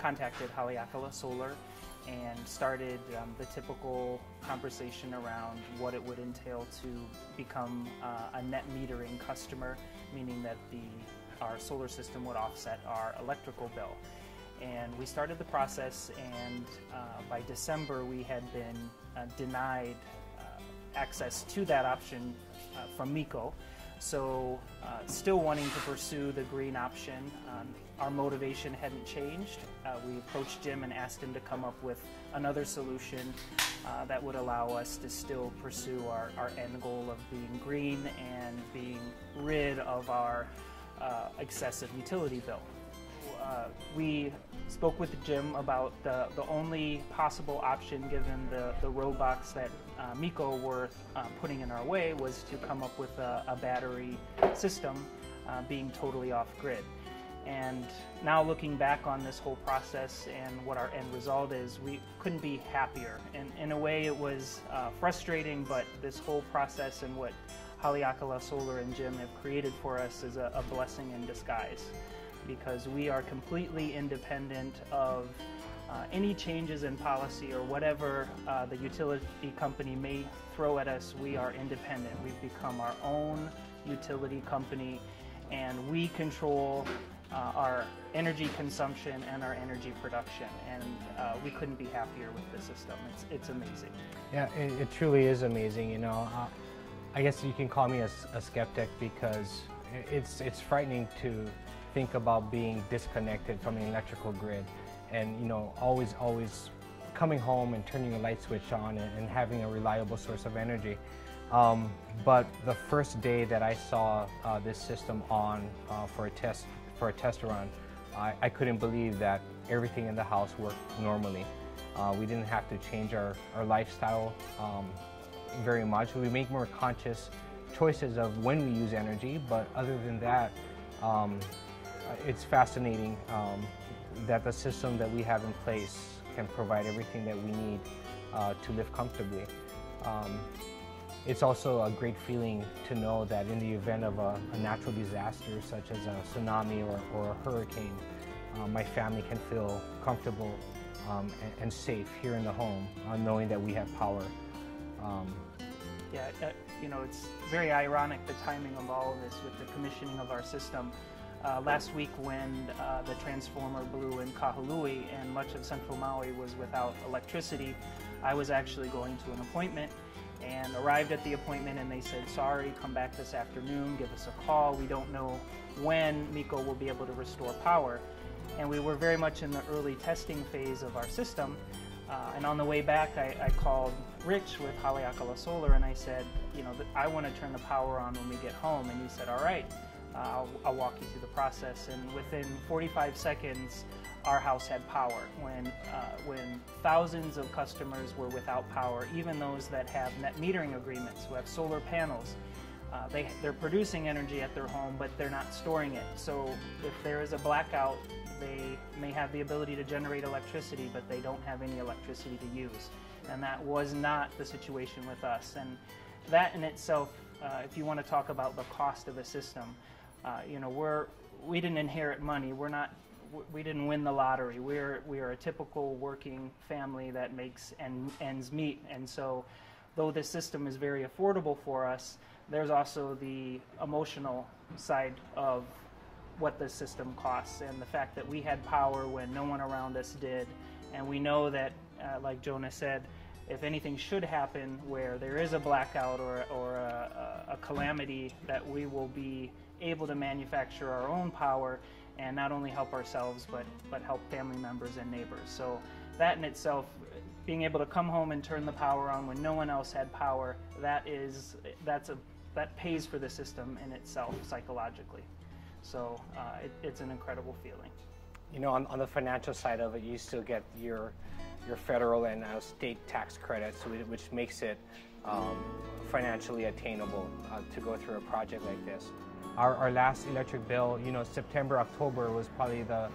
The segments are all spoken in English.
contacted Haleakala Solar and started the typical conversation around what it would entail to become a net metering customer, meaning that our solar system would offset our electrical bill. And we started the process, and by December we had been denied access to that option from MECO. So still wanting to pursue the green option. Our motivation hadn't changed. We approached Jim and asked him to come up with another solution that would allow us to still pursue our end goal of being green and being rid of our excessive utility bill. We spoke with Jim about the only possible option, given the roadblocks that MECO were putting in our way, was to come up with a battery system being totally off-grid. And now looking back on this whole process and what our end result is, we couldn't be happier. And in a way it was frustrating, but this whole process and what Haleakala Solar and Jim have created for us is a blessing in disguise, because we are completely independent of any changes in policy or whatever the utility company may throw at us. We are independent. We've become our own utility company, and we control our energy consumption and our energy production, and we couldn't be happier with the system. It's amazing. Yeah, it truly is amazing. You know, I guess you can call me a skeptic, because it's frightening to think about being disconnected from the electrical grid, and always coming home and turning a light switch on and having a reliable source of energy. But the first day that I saw this system on for a test run, I couldn't believe that everything in the house worked normally. We didn't have to change our lifestyle very much. We make more conscious choices of when we use energy, but other than that, it's fascinating that the system that we have in place can provide everything that we need to live comfortably. It's also a great feeling to know that in the event of a natural disaster, such as a tsunami or a hurricane, my family can feel comfortable and safe here in the home, knowing that we have power. Yeah, it's very ironic, the timing of all of this with the commissioning of our system. Last week, when the transformer blew in Kahului and much of central Maui was without electricity, I was actually going to an appointment and arrived at the appointment, and they said, sorry, come back this afternoon, give us a call. We don't know when MECO will be able to restore power. And we were very much in the early testing phase of our system. And on the way back, I called Rich with Haleakala Solar, and I said, I want to turn the power on when we get home. And he said, all right, I'll walk you through the process. And within 45 seconds, our house had power. When thousands of customers were without power, even those that have net metering agreements, who have solar panels, they're producing energy at their home, but they're not storing it. So if there is a blackout, they may have the ability to generate electricity, but they don't have any electricity to use. And that was not the situation with us. And that in itself, if you want to talk about the cost of a system, we didn't inherit money. We didn't win the lottery. We are a typical working family that makes ends meet. And so, though this system is very affordable for us, there's also the emotional side of what the system costs, and the fact that we had power when no one around us did. And we know that, like Jonah said, if anything should happen where there is a blackout or a calamity, that we will be able to manufacture our own power and not only help ourselves but help family members and neighbors. So that in itself, being able to come home and turn the power on when no one else had power, that pays for the system in itself psychologically. So it's an incredible feeling. On the financial side of it, you still get your federal and state tax credits, which makes it financially attainable to go through a project like this. Our last electric bill, September, October was probably the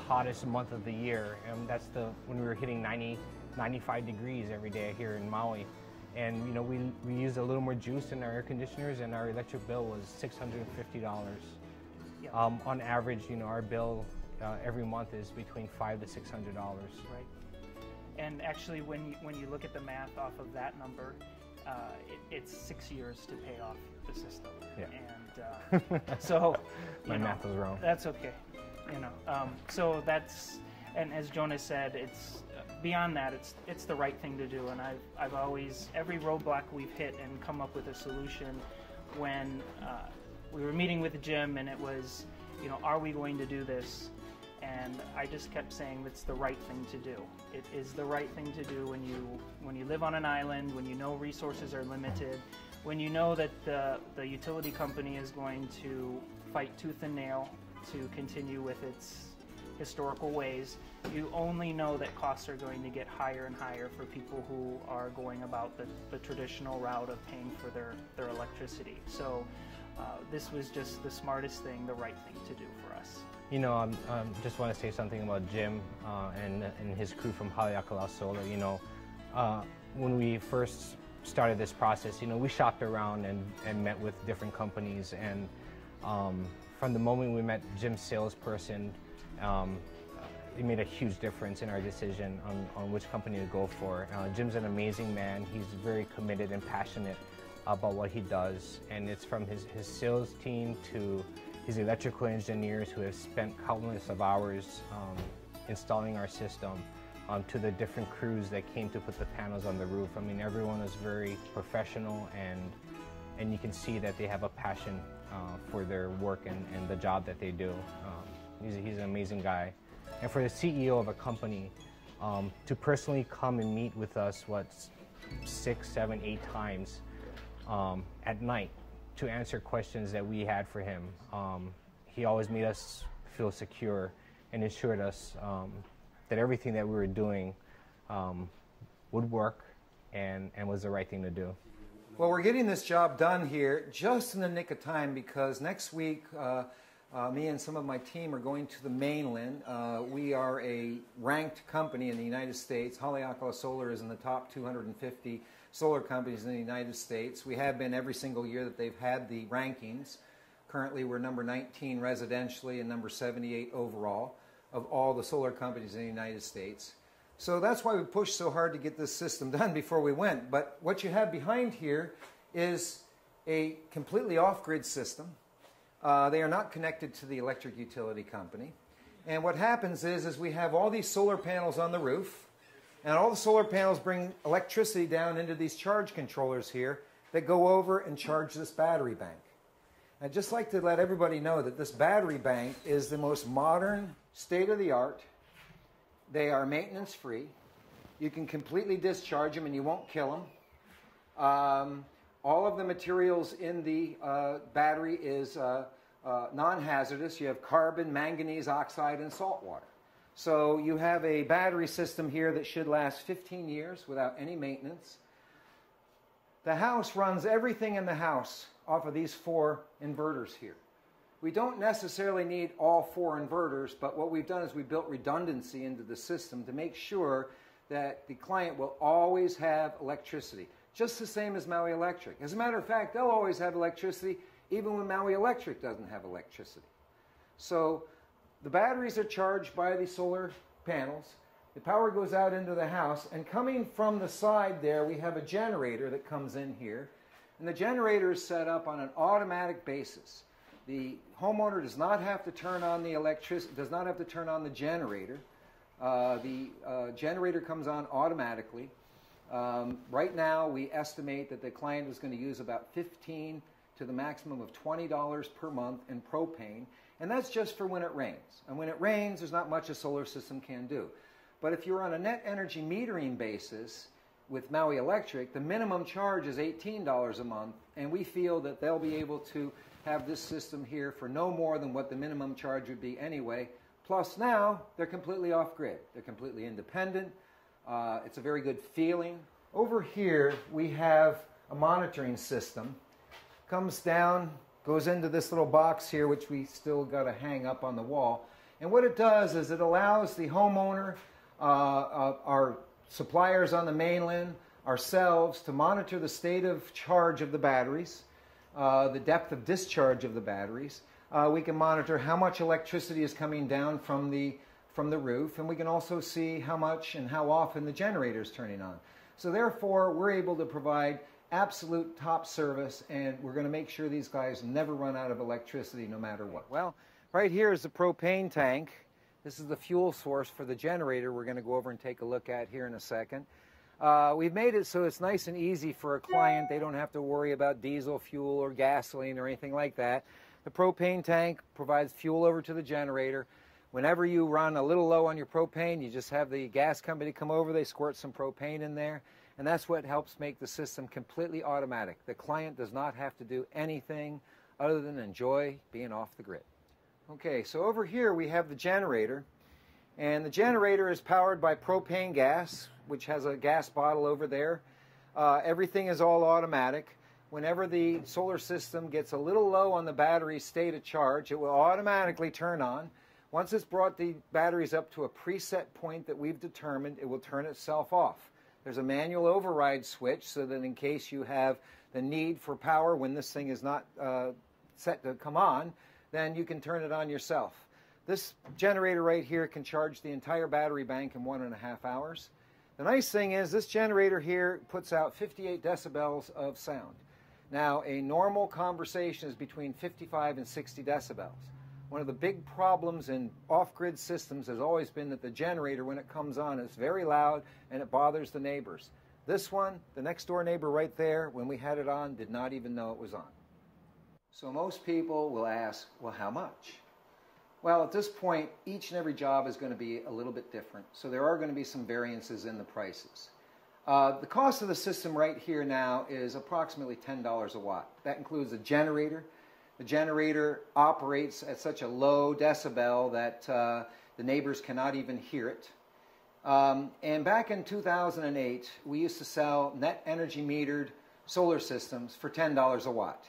hottest month of the year, and that's when we were hitting 90, 95 degrees every day here in Maui. And we used a little more juice in our air conditioners, and our electric bill was $650. Yep. On average, our bill every month is between $500 to $600. Right. And actually, when you look at the math off of that number, it's 6 years to pay off the system. Yeah. And so my math was wrong. That's okay. So that's, and as Jonas said, it's beyond that. It's the right thing to do. And I've always, every roadblock we've hit and come up with a solution. When we were meeting with Jim, and it was, are we going to do this? And I just kept saying it's the right thing to do. It is the right thing to do when you live on an island, when you know resources are limited, when you know that the utility company is going to fight tooth and nail to continue with its historical ways. You only know that costs are going to get higher and higher for people who are going about the traditional route of paying for their electricity. So this was just the smartest thing, the right thing to do for us. Just want to say something about Jim and his crew from Haleakala Solar. When we first started this process, we shopped around and met with different companies. And from the moment we met Jim's salesperson, it made a huge difference in our decision on which company to go for. Jim's an amazing man. He's very committed and passionate about what he does. And it's from his sales team to his electrical engineers who have spent countless of hours installing our system, to the different crews that came to put the panels on the roof. I mean, everyone is very professional, and you can see that they have a passion for their work and the job that they do. He's an amazing guy. And for the CEO of a company to personally come and meet with us, 6, 7, 8 times at night, to answer questions that we had for him. He always made us feel secure and assured us that everything that we were doing would work and was the right thing to do. Well, we're getting this job done here just in the nick of time, because next week me and some of my team are going to the mainland. We are a ranked company in the United States. Haleakala Solar is in the top 250 solar companies in the United States. We have been every single year that they've had the rankings. Currently, we're number 19 residentially and number 78 overall of all the solar companies in the United States. So that's why we pushed so hard to get this system done before we went. But what you have behind here is a completely off-grid system. They are not connected to the electric utility company. And what happens is we have all these solar panels on the roof, and all the solar panels bring electricity down into these charge controllers here that go over and charge this battery bank. I'd just like to let everybody know that this battery bank is the most modern, state-of-the-art. They are maintenance-free. You can completely discharge them and you won't kill them. All of the materials in the battery is non-hazardous. You have carbon, manganese oxide, and salt water. So you have a battery system here that should last 15 years without any maintenance. The house runs everything in the house off of these 4 inverters here. We don't necessarily need all 4 inverters, but what we've done is we've built redundancy into the system to make sure that the client will always have electricity, just the same as Maui Electric. As a matter of fact, they'll always have electricity even when Maui Electric doesn't have electricity. So the batteries are charged by the solar panels. The power goes out into the house, and coming from the side there, we have a generator that comes in here. And the generator is set up on an automatic basis. The homeowner does not have to turn on the electricity, does not have to turn on the generator. The generator comes on automatically. Right now, we estimate that the client is going to use about $15 to the maximum of $20 per month in propane, and that's just for when it rains. And when it rains, there's not much a solar system can do. But if you're on a net energy metering basis with Maui Electric, the minimum charge is $18 a month, and we feel that they'll be able to have this system here for no more than what the minimum charge would be anyway. Plus now, they're completely off-grid. They're completely independent. It's a very good feeling. Over here, we have a monitoring system. Comes down, goes into this little box here, which we still got to hang up on the wall. And what it does is it allows the homeowner, our suppliers on the mainland, ourselves, to monitor the state of charge of the batteries, the depth of discharge of the batteries. We can monitor how much electricity is coming down from the roof, and we can also see how much and how often the generator is turning on. So therefore, we're able to provide absolute top service, and we're going to make sure these guys never run out of electricity no matter what. Well, right here is the propane tank. This is the fuel source for the generator we're going to go over and take a look at here in a second. We've made it so it's nice and easy for a client. They don't have to worry about diesel fuel or gasoline or anything like that. The propane tank provides fuel over to the generator. Whenever you run a little low on your propane, you just have the gas company come over, they squirt some propane in there, and that's what helps make the system completely automatic. The client does not have to do anything other than enjoy being off the grid. Okay, so over here we have the generator, and the generator is powered by propane gas, which has a gas bottle over there. Everything is all automatic. Whenever the solar system gets a little low on the battery state of charge, it will automatically turn on. Once it's brought the batteries up to a preset point that we've determined, it will turn itself off. There's a manual override switch so that in case you have the need for power when this thing is not set to come on, then you can turn it on yourself. This generator right here can charge the entire battery bank in 1.5 hours. The nice thing is this generator here puts out 58 decibels of sound. Now, a normal conversation is between 55 and 60 decibels. One of the big problems in off-grid systems has always been that the generator, when it comes on, is very loud and it bothers the neighbors. This one, the next door neighbor right there, when we had it on, did not even know it was on. So most people will ask, well, how much? Well, at this point, each and every job is going to be a little bit different. So there are going to be some variances in the prices. The cost of the system right here now is approximately $10 a watt. That includes a generator. The generator operates at such a low decibel that the neighbors cannot even hear it. And back in 2008, we used to sell net energy metered solar systems for $10 a watt.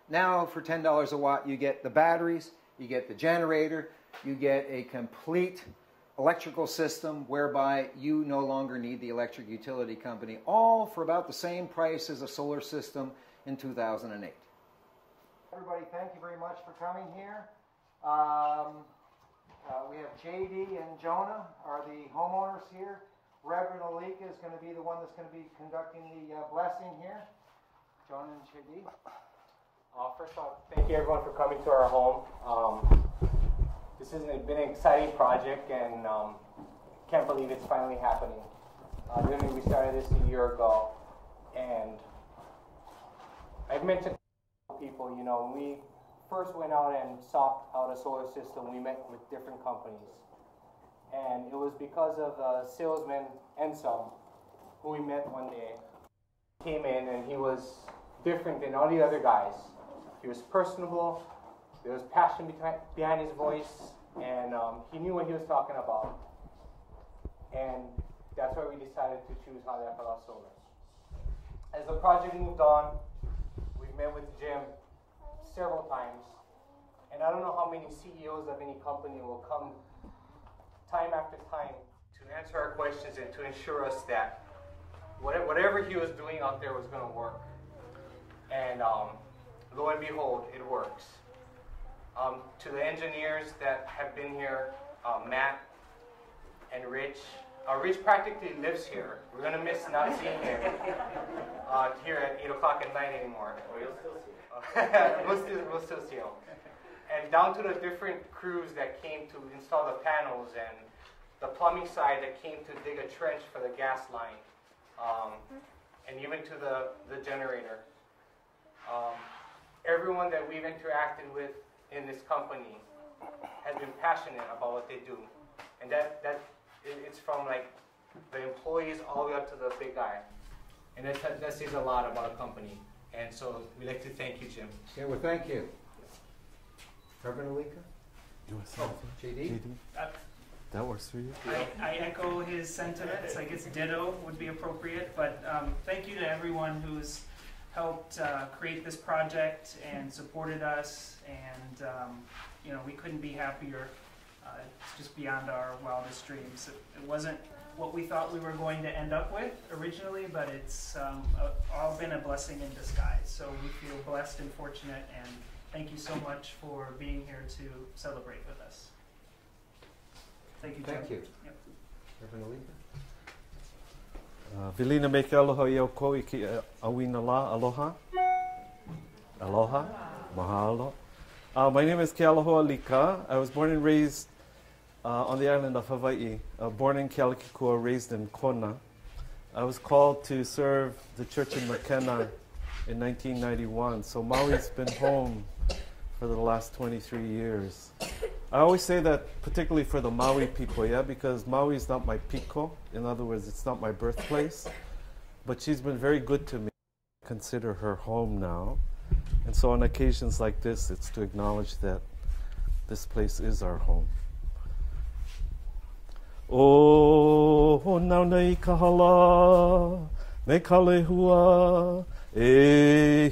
Now, for $10 a watt, you get the batteries, you get the generator, you get a complete electrical system whereby you no longer need the electric utility company, all for about the same price as a solar system in 2008. Everybody, thank you very much for coming here. We have JD and Jonah are the homeowners here. Reverend Alika is going to be the one that's going to be conducting the blessing here. Jonah and JD. First of all, thank you everyone for coming to our home. This has been an exciting project, and can't believe it's finally happening. Literally, we started this a year ago, and I've mentioned to people, you know, when we first went out and sought out a solar system, we met with different companies. And it was because of a salesman, Ensom, who we met one day. He came in, and he was different than all the other guys. He was personable, there was passion behind his voice, and he knew what he was talking about. And that's why we decided to choose Haleakala Solar. As the project moved on, we met with Jim several times, and I don't know how many CEOs of any company will come time after time to answer our questions and to ensure us that whatever he was doing out there was going to work. And lo and behold, it works. To the engineers that have been here, Matt and Rich. Rich practically lives here. We're going to miss not seeing him here at 8 o'clock at night anymore. We'll still see him. We'll still see him. And down to the different crews that came to install the panels, and the plumbing side that came to dig a trench for the gas line, and even to the generator. Everyone that we've interacted with in this company has been passionate about what they do, and it's from like the employees all the way up to the big guy, and that says a lot about a company. And so we'd like to thank you, Jim. Yeah, well, thank you. Reverend Alika? You want to say JD? That works for you? I echo his sentiments. I guess ditto would be appropriate, but thank you to everyone who's helped create this project and supported us, and you know, we couldn't be happier. It's just beyond our wildest dreams. It wasn't what we thought we were going to end up with originally, but it's all been a blessing in disguise. So we feel blessed and fortunate, and thank you so much for being here to celebrate with us. Thank you, Jim. Thank you. Yep. Reverend Alika? Vilina me ke aloha i au ko i ki awina la. Aloha. Aloha. Mahalo. My name is Kealoha Alika. I was born and raised on the island of Hawaii. Born in Kealakekua, raised in Kona. I was called to serve the church in Makena in 1991. So Maui's been home for the last 23 years. I always say that particularly for the Maui people, yeah, because Maui is not my piko. In other words, it's not my birthplace. But she's been very good to me. I consider her home now. And so on occasions like this, it's to acknowledge that this place is our home. O nauna I kahala, me kalehua, e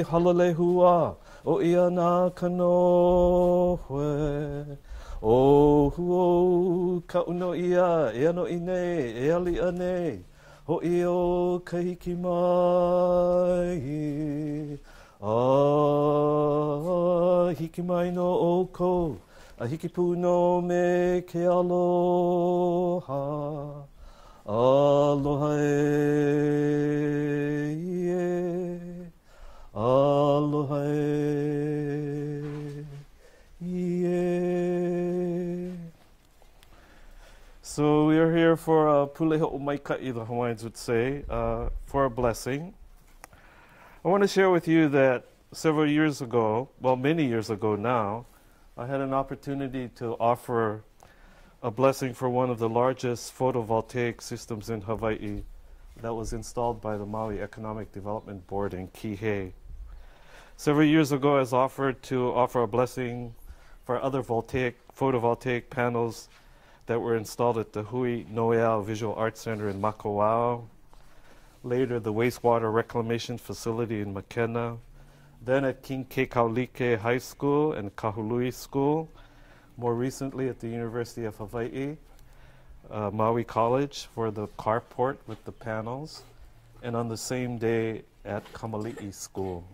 halalehua, o ia na kanohe. O ka uno ia, e ano ine, e ali ane, ho io kahiki mai. Hiki mai no oko, a hiki pu no me ke aloha. Aloha e, aloha e. So we are here for puleho umaikai, the Hawaiians would say, for a blessing. I want to share with you that several years ago, well, many years ago now, I had an opportunity to offer a blessing for one of the largest photovoltaic systems in Hawaii that was installed by the Maui Economic Development Board in Kihei. Several years ago, I was offered to offer a blessing for other photovoltaic panels that were installed at the Hui Noeau Visual Arts Center in Makawao. Later, the wastewater reclamation facility in Makena. Then at King Kekaulike High School and Kahului School. More recently at the University of Hawaii, Maui College for the carport with the panels. And on the same day at Kamali'i School.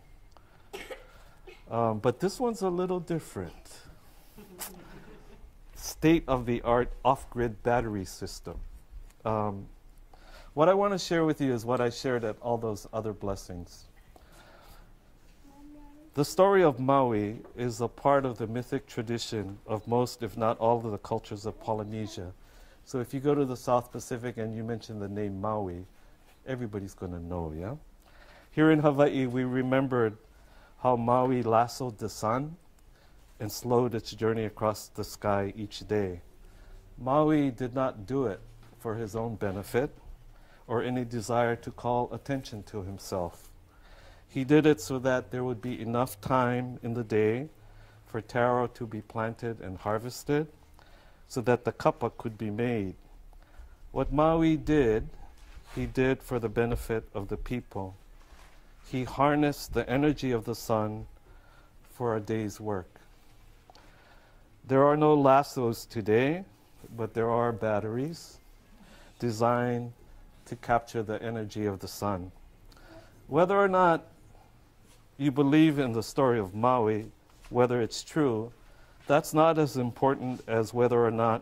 But this one's a little different. State-of-the-art off-grid battery system. What I want to share with you is what I shared at all those other blessings. The story of Maui is a part of the mythic tradition of most, if not all, of the cultures of Polynesia. So if you go to the South Pacific and you mention the name Maui, everybody's going to know, yeah? Here in Hawaii, we remembered how Maui lassoed the sun and slowed its journey across the sky each day. Maui did not do it for his own benefit or any desire to call attention to himself. He did it so that there would be enough time in the day for taro to be planted and harvested, so that the kapa could be made. What Maui did, he did for the benefit of the people. He harnessed the energy of the sun for a day's work. There are no lassos today, but there are batteries designed to capture the energy of the sun. Whether or not you believe in the story of Maui, whether it's true, that's not as important as whether or not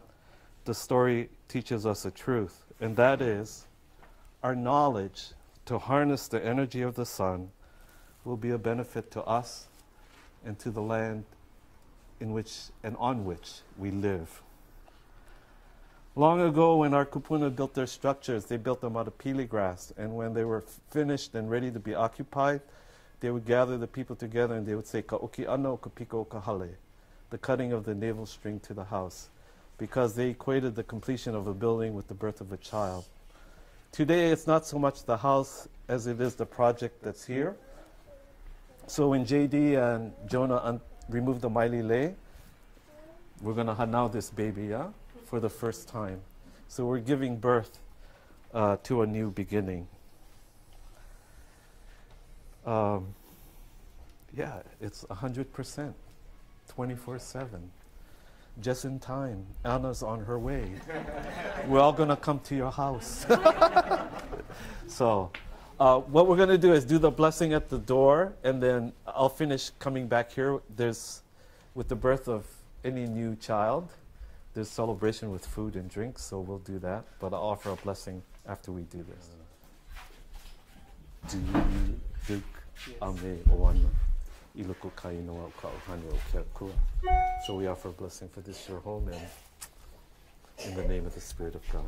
the story teaches us a truth, and that is our knowledge to harness the energy of the sun will be a benefit to us and to the land in which and on which we live. Long ago, when our kupuna built their structures, they built them out of pili grass, and when they were finished and ready to be occupied, they would gather the people together and they would say, "Ka'oki ano kapiko kahale," the cutting of the navel string to the house, because they equated the completion of a building with the birth of a child. Today, it's not so much the house as it is the project that's here. So when JD and Jonah remove the mailile, we're going to hanau this baby, yeah, for the first time. So we're giving birth to a new beginning. Yeah, it's 100%, 24/7, just in time. Anna's on her way. We're all going to come to your house. So, What we're going to do is do the blessing at the door, and then I'll finish coming back here. With the birth of any new child, there's celebration with food and drinks, so we'll do that. But I'll offer a blessing after we do this. So we offer a blessing for this your home, and in the name of the Spirit of God.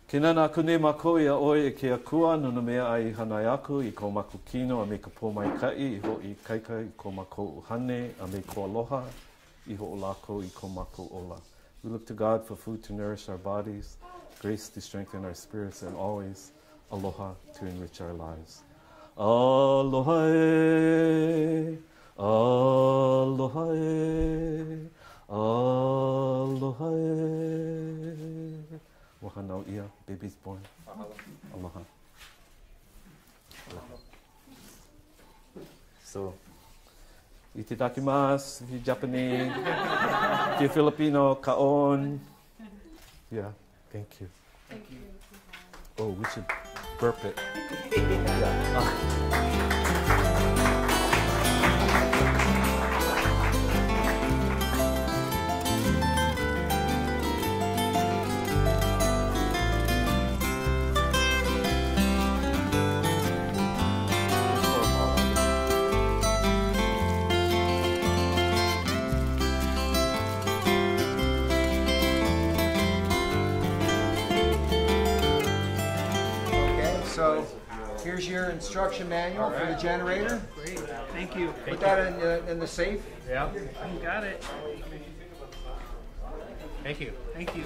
Kinana kune makoia oe e ke akua no na mea ai hanai aku I ko maku kino a me ka pō mai kai I ho I kaika I ko maku uhane a me ko aloha I ho o lako I ko maku ola. We look to God for food to nourish our bodies, grace to strengthen our spirits, and always aloha to enrich our lives. Aloha e, aloha e, aloha e. Wahanau ia, baby's born. Aloha. Aloha. So, itadakimasu, if you're Japanese, if you're Filipino, kaon. Yeah, thank you. Thank you. Oh, we should burp it. Yeah. So here's your instruction manual for the generator. Great. Thank you. Put that in the safe. Yeah. You got it. Thank you. Thank you.